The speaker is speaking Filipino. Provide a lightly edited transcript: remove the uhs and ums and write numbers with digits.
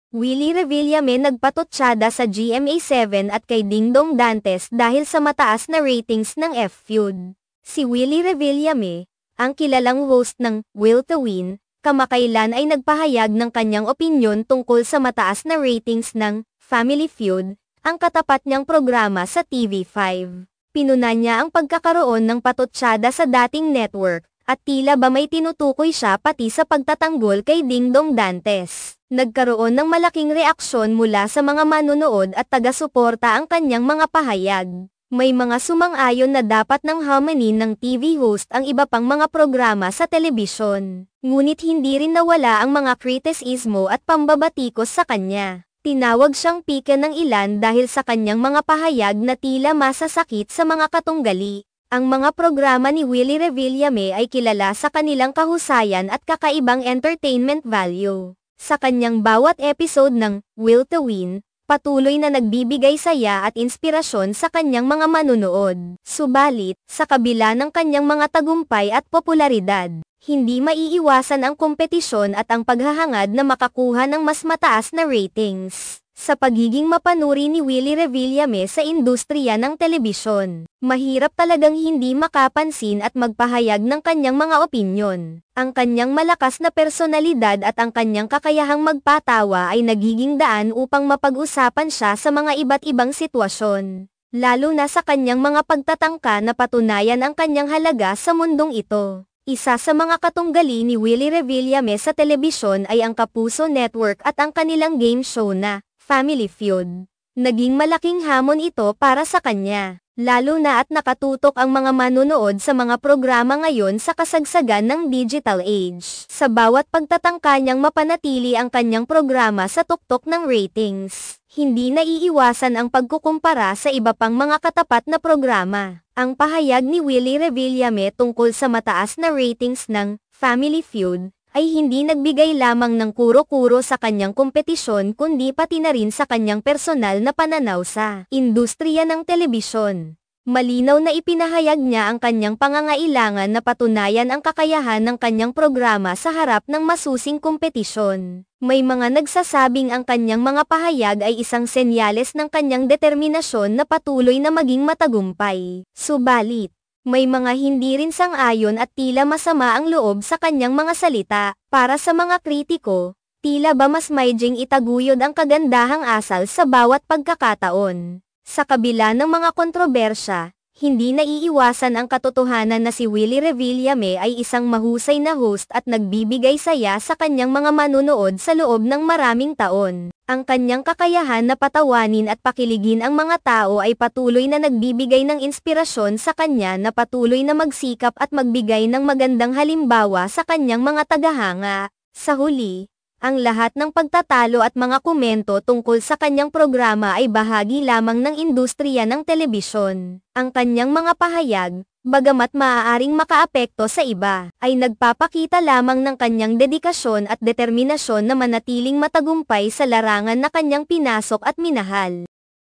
Willie Revillame nagpatutsada sa GMA7 at kay Dingdong Dantes dahil sa mataas na ratings ng F-Feud. Si Willie Revillame, ang kilalang host ng Will to Win, kamakailan ay nagpahayag ng kanyang opinyon tungkol sa mataas na ratings ng Family Feud, ang katapat niyang programa sa TV5. Pinuna niya ang pagkakaroon ng patutsada sa dating network, at tila ba may tinutukoy siya pati sa pagtatanggol kay Dingdong Dantes. Nagkaroon ng malaking reaksyon mula sa mga manonood at taga-suporta ang kanyang mga pahayag. May mga sumang-ayon na dapat ng harmony ng TV host ang iba pang mga programa sa telebisyon. Ngunit hindi rin nawala ang mga kritisismo at pambabatikos sa kanya. Tinawag siyang pika ng ilan dahil sa kanyang mga pahayag na tila masasakit sa mga katunggali. Ang mga programa ni Willie Revillame ay kilala sa kanilang kahusayan at kakaibang entertainment value. Sa kanyang bawat episode ng Will to Win, patuloy na nagbibigay saya at inspirasyon sa kanyang mga manunood. Subalit, sa kabila ng kanyang mga tagumpay at popularidad, hindi maiiwasan ang kompetisyon at ang paghahangad na makakuha ng mas mataas na ratings. Sa pagiging mapanuri ni Willie Revillame sa industriya ng telebisyon, mahirap talagang hindi makapansin at magpahayag ng kanyang mga opinyon. Ang kanyang malakas na personalidad at ang kanyang kakayahang magpatawa ay nagiging daan upang mapag-usapan siya sa mga iba't ibang sitwasyon. Lalo na sa kanyang mga pagtatangka na patunayan ang kanyang halaga sa mundong ito. Isa sa mga katunggali ni Willie Revillame sa telebisyon ay ang Kapuso Network at ang kanilang game show na Family Feud. Naging malaking hamon ito para sa kanya, lalo na at nakatutok ang mga manunood sa mga programa ngayon sa kasagsagan ng digital age. Sa bawat pagtatangka niyang mapanatili ang kanyang programa sa tuktok ng ratings, hindi naiiwasan ang pagkukumpara sa iba pang mga katapat na programa. Ang pahayag ni Willie Revillame tungkol sa mataas na ratings ng Family Feud ay hindi nagbigay lamang ng kuro-kuro sa kanyang kompetisyon kundi pati na rin sa kanyang personal na pananaw sa industriya ng telebisyon. Malinaw na ipinahayag niya ang kanyang pangangailangan na patunayan ang kakayahan ng kanyang programa sa harap ng masusing kompetisyon. May mga nagsasabing ang kanyang mga pahayag ay isang senyales ng kanyang determinasyon na patuloy na maging matagumpay. Subalit, may mga hindi rin sang-ayon at tila masama ang loob sa kanyang mga salita. Para sa mga kritiko, tila ba mas mayding itaguyod ang kagandahang asal sa bawat pagkakataon. Sa kabila ng mga kontrobersya, hindi naiiwasan ang katotohanan na si Willie Revillame ay isang mahusay na host at nagbibigay saya sa kanyang mga manunood sa loob ng maraming taon. Ang kanyang kakayahan na patawanin at pakiligin ang mga tao ay patuloy na nagbibigay ng inspirasyon sa kanya na patuloy na magsikap at magbigay ng magandang halimbawa sa kanyang mga tagahanga. Sa huli, ang lahat ng pagtatalo at mga komento tungkol sa kanyang programa ay bahagi lamang ng industriya ng telebisyon. Ang kanyang mga pahayag, bagamat maaaring makaapekto sa iba, ay nagpapakita lamang ng kanyang dedikasyon at determinasyon na manatiling matagumpay sa larangan na kanyang pinasok at minahal.